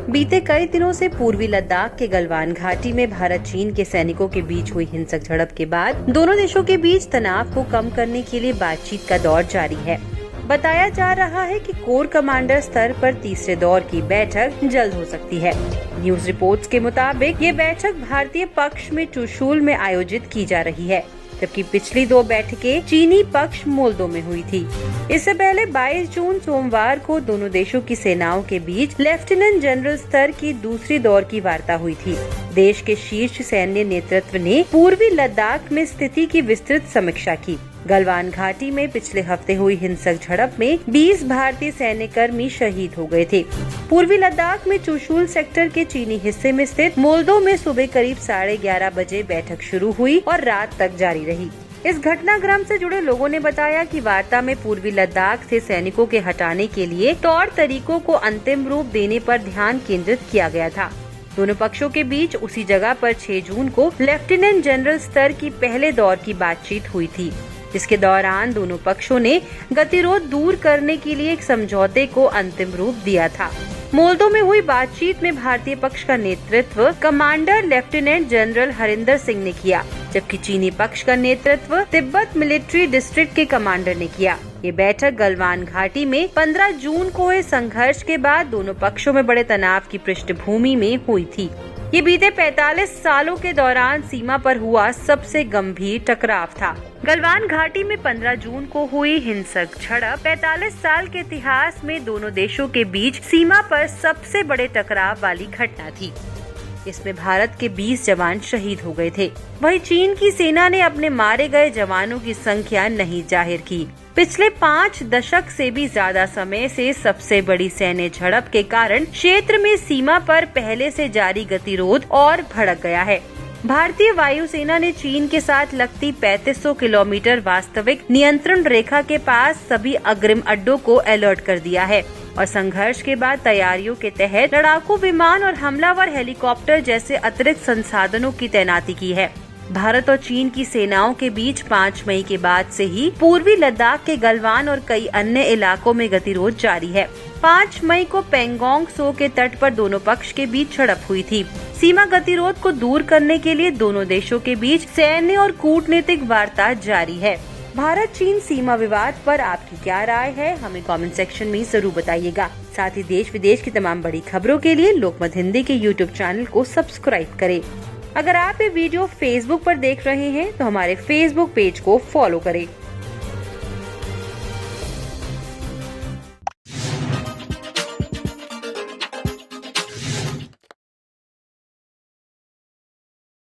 बीते कई दिनों से पूर्वी लद्दाख के गलवान घाटी में भारत चीन के सैनिकों के बीच हुई हिंसक झड़प के बाद दोनों देशों के बीच तनाव को कम करने के लिए बातचीत का दौर जारी है। बताया जा रहा है कि कोर कमांडर स्तर पर तीसरे दौर की बैठक जल्द हो सकती है। न्यूज रिपोर्ट्स के मुताबिक ये बैठक भारतीय पक्ष में चुशूल में आयोजित की जा रही है, जबकि पिछली 2 बैठकें चीनी पक्ष मोल्दो में हुई थी। इससे पहले 22 जून सोमवार को दोनों देशों की सेनाओं के बीच लेफ्टिनेंट जनरल स्तर की दूसरी दौर की वार्ता हुई थी। देश के शीर्ष सैन्य नेतृत्व ने पूर्वी लद्दाख में स्थिति की विस्तृत समीक्षा की। गलवान घाटी में पिछले हफ्ते हुई हिंसक झड़प में 20 भारतीय सैन्य कर्मी शहीद हो गए थे। पूर्वी लद्दाख में चुशूल सेक्टर के चीनी हिस्से में स्थित मोल्दो में सुबह करीब 11:30 बजे बैठक शुरू हुई और रात तक जारी रही। इस घटनाक्रम से जुड़े लोगों ने बताया कि वार्ता में पूर्वी लद्दाख से सैनिकों के हटाने के लिए तौर तरीकों को अंतिम रूप देने पर ध्यान केंद्रित किया गया था। दोनों पक्षों के बीच उसी जगह पर 6 जून को लेफ्टिनेंट जनरल स्तर की पहले दौर की बातचीत हुई थी, जिसके दौरान दोनों पक्षों ने गतिरोध दूर करने के लिए एक समझौते को अंतिम रूप दिया था। मोल्दो में हुई बातचीत में भारतीय पक्ष का नेतृत्व commander lieutenant general Harinder Singh ने किया, जबकि चीनी पक्ष का नेतृत्व तिब्बत मिलिट्री डिस्ट्रिक्ट के कमांडर ने किया। ये बैठक गलवान घाटी में 15 जून को हुए संघर्ष के बाद दोनों पक्षों में बड़े तनाव की पृष्ठभूमि में हुई थी। ये बीते 45 सालों के दौरान सीमा पर हुआ सबसे गंभीर टकराव था। गलवान घाटी में 15 जून को हुई हिंसक झड़प 45 साल के इतिहास में दोनों देशों के बीच सीमा पर सबसे बड़े टकराव वाली घटना थी। इसमें भारत के 20 जवान शहीद हो गए थे। वहीं चीन की सेना ने अपने मारे गए जवानों की संख्या नहीं जाहिर की। पिछले 5 दशक से भी ज्यादा समय से सबसे बड़ी सैन्य झड़प के कारण क्षेत्र में सीमा पर पहले से जारी गतिरोध और भड़क गया है। भारतीय वायुसेना ने चीन के साथ लगती 3500 किलोमीटर वास्तविक नियंत्रण रेखा के पास सभी अग्रिम अड्डों को अलर्ट कर दिया है और संघर्ष के बाद तैयारियों के तहत लड़ाकू विमान और हमलावर हेलीकॉप्टर जैसे अतिरिक्त संसाधनों की तैनाती की है। भारत और चीन की सेनाओं के बीच 5 मई के बाद से ही पूर्वी लद्दाख के गलवान और कई अन्य इलाकों में गतिरोध जारी है। 5 मई को पेंगोंग सो के तट पर दोनों पक्ष के बीच झड़प हुई थी। सीमा गतिरोध को दूर करने के लिए दोनों देशों के बीच सैन्य और कूटनीतिक वार्ता जारी है। भारत चीन सीमा विवाद पर आपकी क्या राय है, हमें कमेंट सेक्शन में जरूर बताइएगा। साथ ही देश विदेश की तमाम बड़ी खबरों के लिए लोकमत हिंदी के YouTube चैनल को सब्सक्राइब करें। अगर आप ये वीडियो Facebook पर देख रहे हैं तो हमारे Facebook पेज को फॉलो करें।